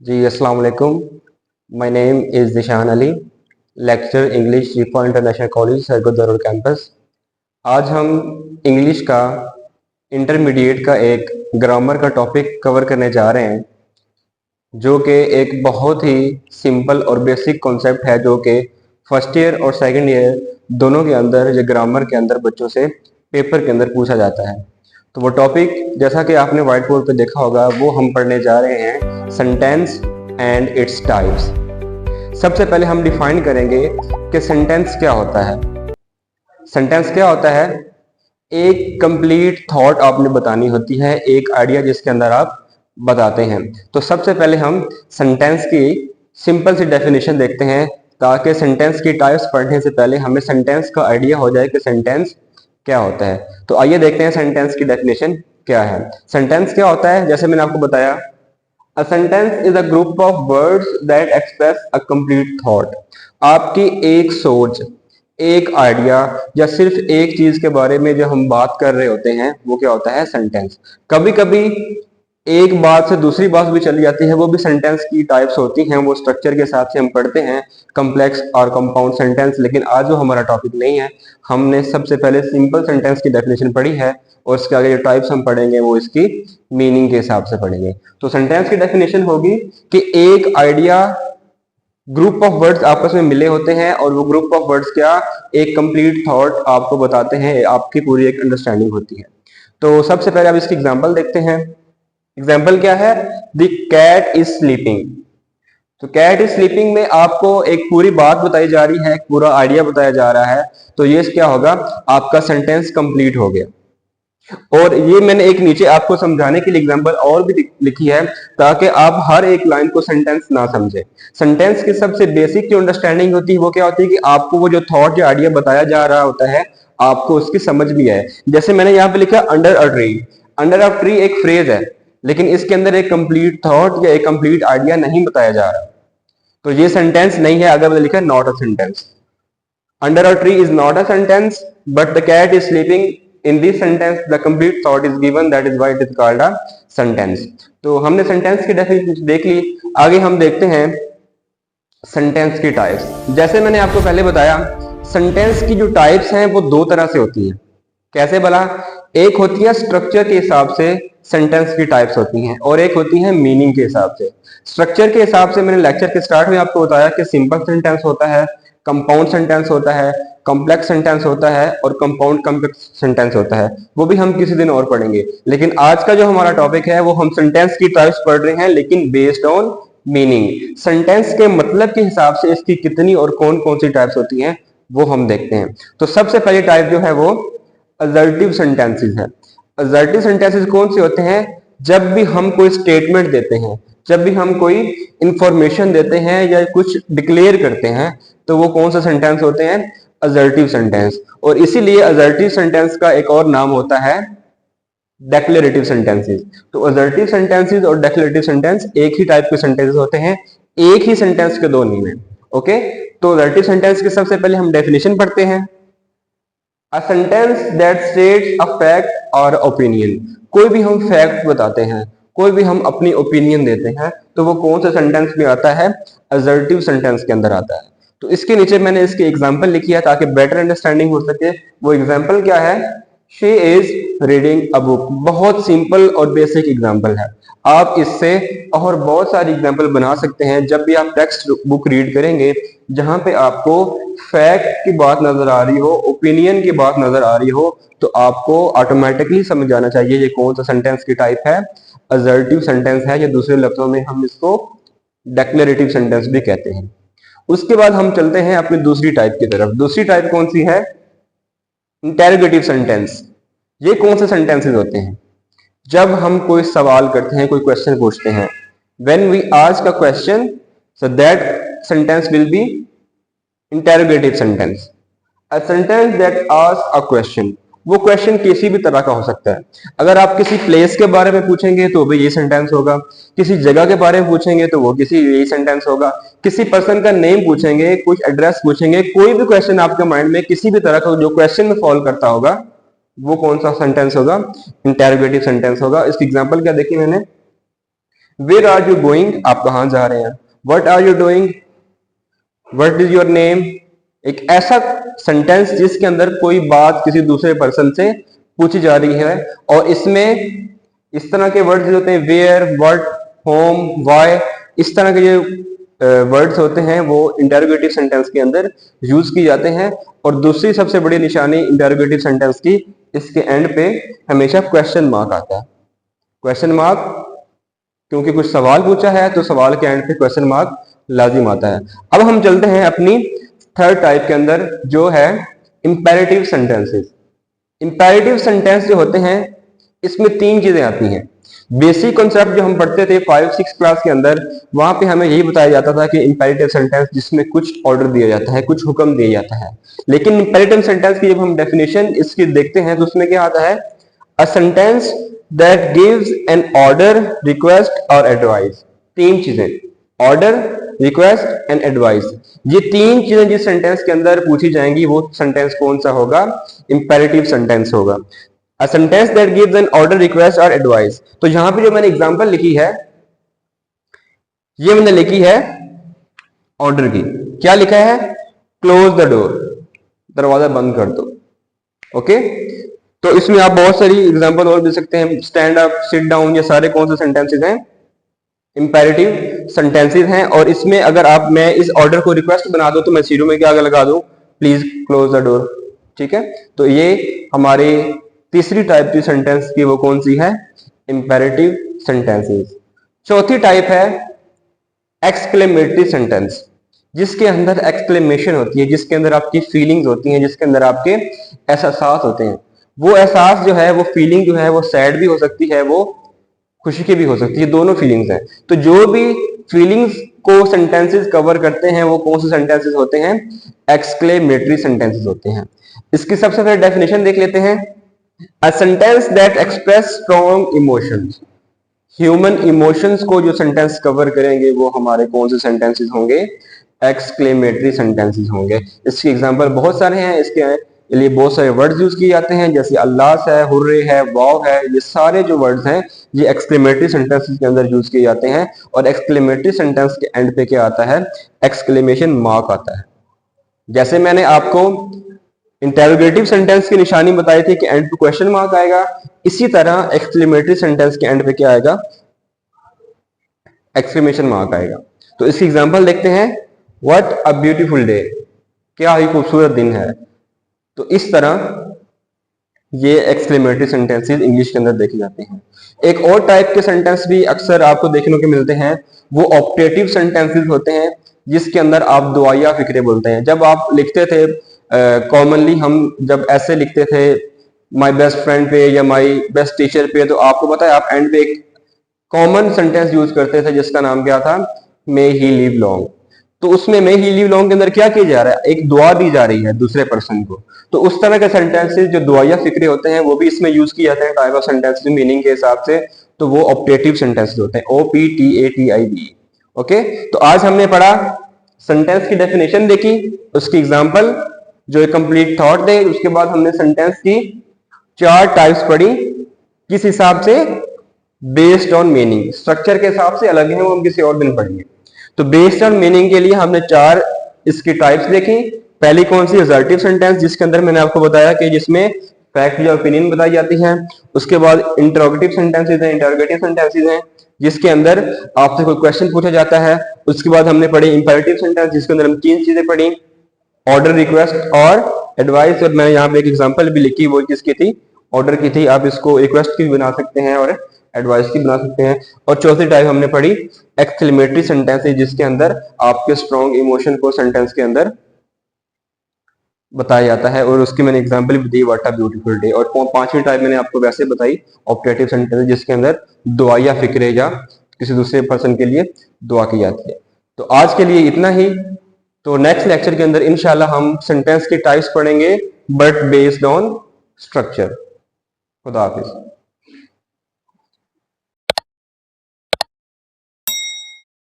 जी अस्सलाम वालेकुम। My name is Zeeshan Ali, lecture English रिफा international college Sargodha road campus. आज हम इंग्लिश का इंटरमीडिएट का एक ग्रामर का टॉपिक कवर करने जा रहे हैं, जो कि एक बहुत ही सिंपल और बेसिक कॉन्सेप्ट है, जो कि फर्स्ट ईयर और सेकंड ईयर दोनों के अंदर या ग्रामर के अंदर बच्चों से पेपर के अंदर पूछा जाता है। तो वो टॉपिक जैसा कि आपने व्हाइट बोर्ड पे देखा होगा, वो हम पढ़ने जा रहे हैं सेंटेंस एंड इट्स टाइप्स। सबसे पहले हम डिफाइन करेंगे कि सेंटेंस क्या होता है। सेंटेंस क्या होता है? एक कंप्लीट थॉट आपने बतानी होती है, एक आइडिया जिसके अंदर आप बताते हैं। तो सबसे पहले हम सेंटेंस की सिंपल सी डेफिनेशन देखते हैं, ताकि सेंटेंस की टाइप्स पढ़ने से पहले हमें सेंटेंस का आइडिया हो जाए कि सेंटेंस क्या होता है। तो आइए देखते हैं सेंटेंस की डेफिनेशन क्या है। सेंटेंस क्या होता है? जैसे मैंने आपको बताया, A sentence is a group of words that express a complete thought। आपकी एक सोच, एक आइडिया या सिर्फ एक चीज के बारे में जो हम बात कर रहे होते हैं, वो क्या होता है? सेंटेंस। कभी कभी एक बात से दूसरी बात भी चली जाती है, वो भी सेंटेंस की टाइप्स होती हैं। वो स्ट्रक्चर के हिसाब से हम पढ़ते हैं, कम्प्लेक्स और कंपाउंड सेंटेंस। लेकिन आज जो हमारा टॉपिक नहीं है, हमने सबसे पहले सिंपल सेंटेंस की डेफिनेशन पढ़ी है, और उसके आगे जो टाइप्स हम पढ़ेंगे वो इसकी मीनिंग के हिसाब से पढ़ेंगे। तो सेंटेंस की डेफिनेशन होगी कि एक आइडिया, ग्रुप ऑफ वर्ड्स आपस में मिले होते हैं, और वो ग्रुप ऑफ वर्ड्स क्या, एक कंप्लीट थॉट आपको बताते हैं, आपकी पूरी एक अंडरस्टैंडिंग होती है। तो सबसे पहले आप इसकी एग्जांपल देखते हैं। एग्जाम्पल क्या है? The cat is sleeping. तो कैट इज स्लीपिंग में आपको एक पूरी बात बताई जा रही है, एक पूरा आइडिया बताया जा रहा है। तो ये क्या होगा? आपका सेंटेंस कंप्लीट हो गया। और ये मैंने एक नीचे आपको समझाने के लिए एग्जांपल और भी लिखी है, ताकि आप हर एक लाइन को सेंटेंस ना समझे। सेंटेंस की सबसे बेसिक जो अंडरस्टैंडिंग होती है, वो क्या होती है कि आपको वो जो थॉट या आइडिया बताया जा रहा होता है, आपको उसकी समझ भी है। जैसे मैंने यहाँ पे लिखा under a tree. Under a tree एक फ्रेज है, लेकिन इसके अंदर एक कंप्लीट थॉट या एक कंप्लीट आइडिया नहीं बताया जा रहा, तो ये सेंटेंस नहीं है। अगर मैंने लिखा not a sentence, under a tree is not a sentence, but the cat is sleeping, in this sentence the complete thought is given, that is why it is called a sentence। तो हमने sentence की definition देख ली। आगे हम देखते हैं sentence की types. जैसे मैंने आपको पहले बताया, सेंटेंस की जो टाइप्स हैं वो दो तरह से होती हैं। कैसे भला? एक होती है स्ट्रक्चर के हिसाब से सेंटेंस की टाइप्स होती हैं, और एक होती है मीनिंग के हिसाब से। स्ट्रक्चर के हिसाब से मैंने लेक्चर के स्टार्ट में आपको बताया कि सिंपल सेंटेंस होता है, कंपाउंड सेंटेंस होता है, कॉम्प्लेक्स सेंटेंस होता है, और कंपाउंड कॉम्प्लेक्स सेंटेंस होता है। वो भी हम किसी दिन और पढ़ेंगे। लेकिन आज का जो हमारा टॉपिक है, वो हम सेंटेंस की टाइप्स पढ़ रहे हैं, लेकिन बेस्ड ऑन मीनिंग। सेंटेंस के मतलब के हिसाब से इसकी कितनी और कौन कौन सी टाइप्स होती हैं, वो हम देखते हैं। तो सबसे पहली टाइप जो है वो असर्टिव सेंटेंसेस है। असर्टिव सेंटेंसेस कौन से होते हैं? जब भी हम कोई स्टेटमेंट देते हैं, जब भी हम कोई इंफॉर्मेशन देते हैं या कुछ डिक्लेयर करते हैं, तो वो कौन सा सेंटेंस होते हैं? Assertive sentence. और इसीलिए असर्टिव सेंटेंस का एक और नाम होता है डेक्लेरेटिव सेंटेंसेस। तो असर्टिव सेंटेंसेस और डेक्लेरेटिव सेंटेंस एक ही टाइप के सेंटेंसेस होते हैं, एक ही सेंटेंस के दो मीनिंग है। ओके, तो असर्टिव सेंटेंस के सबसे पहले हम डेफिनेशन पढ़ते हैं। A sentence that states a fact or opinion। कोई भी हम फैक्ट बताते हैं, कोई भी हम अपनी ओपिनियन देते हैं, तो वो कौन से सेंटेंस में आता है? असर्टिव सेंटेंस के अंदर आता है। तो इसके नीचे मैंने इसकी एग्जांपल लिखी है, ताकि बेटर अंडरस्टैंडिंग हो सके। वो एग्जांपल क्या है? She is reading a book. बहुत सिंपल और बेसिक एग्जांपल है। आप इससे और बहुत सारी एग्जांपल बना सकते हैं। जब भी आप टेक्स्ट बुक रीड करेंगे, जहां पे आपको फैक्ट की बात नजर आ रही हो, ओपिनियन की बात नजर आ रही हो, तो आपको ऑटोमेटिकली समझ जाना चाहिए ये कौन सा सेंटेंस की टाइप है, असर्टिव सेंटेंस है, या दूसरे लफ्जों में हम इसको डेक्लेरेटिव सेंटेंस भी कहते हैं। उसके बाद हम चलते हैं अपनी दूसरी टाइप की तरफ। दूसरी टाइप कौन सी है? Interrogative sentence. ये कौन से सेंटेंसेस होते हैं? जब हम कोई सवाल करते हैं, कोई क्वेश्चन पूछते हैं, when we ask a question, so that sentence will be interrogative sentence. A sentence that ask a question. वो क्वेश्चन किसी भी तरह का हो सकता है। अगर आप किसी प्लेस के बारे में पूछेंगे तो भी ये सेंटेंस होगा, किसी जगह के बारे में पूछेंगे तो वो किसी यही सेंटेंस होगा, किसी पर्सन का नेम पूछेंगे, कुछ एड्रेस पूछेंगे, कोई भी क्वेश्चन आपके माइंड में किसी भी तरह का जो क्वेश्चन में फॉलो करता होगा, वो कौन सा सेंटेंस होगा? इंटेरोगेटिव सेंटेंस होगा। इसकी एग्जांपल क्या देखी मैंने? वेयर आर यू गोइंग, आप कहाँ जा रहे हैं। What are you doing, what is your name. एक ऐसा सेंटेंस जिसके अंदर कोई बात किसी दूसरे पर्सन से पूछी जा रही है, और इसमें इस तरह के वर्ड्स होते हैं वेयर, व्हाट, होम, व्हाई, इस तरह के जो वर्ड्स होते हैं वो इंटरोगेटिव सेंटेंस के अंदर यूज किए जाते हैं। और दूसरी सबसे बड़ी निशानी इंटरोगेटिव सेंटेंस की, इसके एंड पे हमेशा क्वेश्चन मार्क आता है। क्वेश्चन मार्क, क्योंकि कुछ सवाल पूछा है तो सवाल के एंड पे क्वेश्चन मार्क लाजिम आता है। अब हम चलते हैं अपनी थर्ड टाइप के अंदर, जो है इंपेरेटिव सेंटेंसेस। इंपेरेटिव सेंटेंस जो होते हैं इसमें तीन चीजें आती हैं। बेसिक कॉन्सेप्ट जो हम पढ़ते थे 5-6 क्लास के अंदर, वहां पे हमें यही बताया जाता था कि इंपेरेटिव सेंटेंस जिसमें कुछ ऑर्डर दिया जाता है, कुछ हुक्म दिया जाता है। लेकिन इंपेरेटिव सेंटेंस की जब हम डेफिनेशन इसकी देखते हैं तो उसमें क्या आता है, अ sentence that gives an order, request और एडवाइस। तीन चीजें, ऑर्डर, रिक्वेस्ट एंड एडवाइस, ये तीन चीजें जिस सेंटेंस के अंदर पूछी जाएंगी वो सेंटेंस कौन सा होगा, इंपेरेटिव सेंटेंस होगा। A sentence that gives an order, request और advice। तो यहां पे जो मैंने एग्जांपल लिखी है, ये मैंने लिखी है ऑर्डर की। क्या लिखा है, क्लोज द डोर, दरवाजा बंद कर दो। ओके, तो इसमें आप बहुत सारी एग्जांपल और दे सकते हैं, स्टैंड अप, सिट डाउन, ये सारे कौन से सेंटेंसेस हैं, इंपेरेटिव सेंटेंसेस हैं। और इसमें अगर आप, मैं इस ऑर्डर को रिक्वेस्ट बना दूं तो मैं शुरू में क्या लगा दूं, प्लीज क्लोज द डोर। ठीक है, तो ये हमारे तीसरी टाइप की सेंटेंस की वो कौन सी है, इंपेरेटिव सेंटेंसेस। चौथी टाइप है एक्सक्लेमेटरी सेंटेंस, जिसके अंदर एक्सक्लेमेशन होती है, जिसके अंदर आपकी फीलिंग्स होती हैं, जिसके अंदर आपके एहसास होते हैं। वो एहसास जो है, वो फीलिंग जो है, वो सैड भी हो सकती है, वो खुशी की भी हो सकती है, दोनों फीलिंग्स हैं। तो जो भी फीलिंग्स को सेंटेंसेस कवर करते हैं वो कौन से सेंटेंसेस होते हैं, एक्सक्लेमेटरी सेंटेंसेस होते हैं। इसकी सबसे पहले डेफिनेशन देख लेते हैं, अ sentence that express strong emotions. Human emotions को जो सेंटेंस कवर करेंगे वो हमारे कौन से सेंटेंसेस होंगे, एक्सक्लेमेटरी सेंटेंसेस होंगे। इसके एग्जांपल बहुत सारे हैं, इसके लिए बहुत सारे वर्ड्स यूज किए जाते हैं, जैसे अल्लाह है, हुर्रे है, वाव है, ये सारे जो वर्ड्स हैं ये एक्सक्लेमेटरी सेंटेंसेस के अंदर यूज किए जाते हैं। और एक्सक्लेमेटरी सेंटेंस के एंड पे क्या आता है, एक्सक्लेमेशन मार्क आता है। जैसे मैंने आपको इंटेरोगेटिव सेंटेंस की निशानी बताई थी कि एंड पे क्वेश्चन मार्क आएगा, इसी तरह एक्सक्लेमेटरी सेंटेंस के एंड पे क्या आएगा, एक्सक्लेमेशन मार्क आएगा। तो इसकी एग्जांपल देखते हैं, व्हाट अ ब्यूटीफुल डे, क्या ही खूबसूरत दिन है। तो इस तरह ये एक्सक्लेमेटरी सेंटेंसेस इंग्लिश के अंदर देखे जाते हैं। एक और टाइप के सेंटेंस भी अक्सर आपको देखने को मिलते हैं, वो ऑप्टेटिव सेंटेंसेस होते हैं, जिसके अंदर आप दुआया फिक्रे बोलते हैं। जब आप लिखते थे कॉमनली हम जब ऐसे लिखते थे माय बेस्ट फ्रेंड पे या माय बेस्ट टीचर पे, तो आपको पता है आप एंड पे एक कॉमन सेंटेंस यूज करते थे जिसका नाम क्या था, मे ही लिव लॉन्ग। तो उसमें मे ही लिव लॉन्ग के अंदर क्या किया जा रहा है, एक दुआ दी जा रही है दूसरे पर्सन को। तो उस तरह के सेंटेंसेस जो दुआया फिक्रे होते हैं वो भी इसमें यूज किए जाते हैं टाइप ऑफ सेंटेंस मीनिंग के हिसाब से। तो वो ऑप्टेटिव सेंटेंसेस होते हैं, OPTATIV। ओके, तो आज हमने पढ़ा सेंटेंस की डेफिनेशन देखी, उसकी एग्जांपल जो एक कंप्लीट थॉट दे, उसके बाद हमने सेंटेंस की 4 टाइप्स पढ़ी, किस हिसाब से, बेस्ड ऑन मीनिंग। स्ट्रक्चर के हिसाब से अलग है, वो हम किसी और दिन पढ़ेंगे। तो बेस्ड ऑन मीनिंग के लिए हमने 4 इसकी टाइप्स देखी। पहली कौन सी, असर्टिव सेंटेंस, जिसके अंदर मैंने आपको बताया कि जिसमें फैक्ट या ओपिनियन बताई जाती है। उसके बाद इंटरोगेटिव सेंटेंसेस हैं, इंटरोगेटिव सेंटेंसेस हैं जिसके अंदर आपसे कोई क्वेश्चन पूछा जाता है। उसके बाद हमने पढ़ी इंपेरेटिव सेंटेंस, जिसके अंदर हम 3 चीजें पढ़ी, ऑर्डर, रिक्वेस्ट और एडवाइस। और मैंने यहाँ पे एक एग्जांपल भी लिखी, वो किसकी थी, ऑर्डर की थी। आप इसको रिक्वेस्ट की भी बना सकते हैं और एडवाइस की बना सकते हैं। और चौथी टाइप हमने पढ़ी एक्सक्लेमेटरी सेंटेंस, जिसके अंदर आपके स्ट्रॉन्ग इमोशन को सेंटेंस के अंदर बताया जाता है। और उसकी मैंने एग्जांपल भी दी, व्हाट अ ब्यूटीफुल डे। और 5वीं टाइप मैंने आपको वैसे बताई, ऑप्टेटिव सेंटेंस, जिसके अंदर दुआ या फिक्रे या किसी दूसरे पर्सन के लिए दुआ की जाती है। तो आज के लिए इतना ही। तो नेक्स्ट लेक्चर के अंदर इंशाल्लाह हम सेंटेंस की टाइप्स पढ़ेंगे, बट बेस्ड ऑन स्ट्रक्चर। खुदा हाफिज।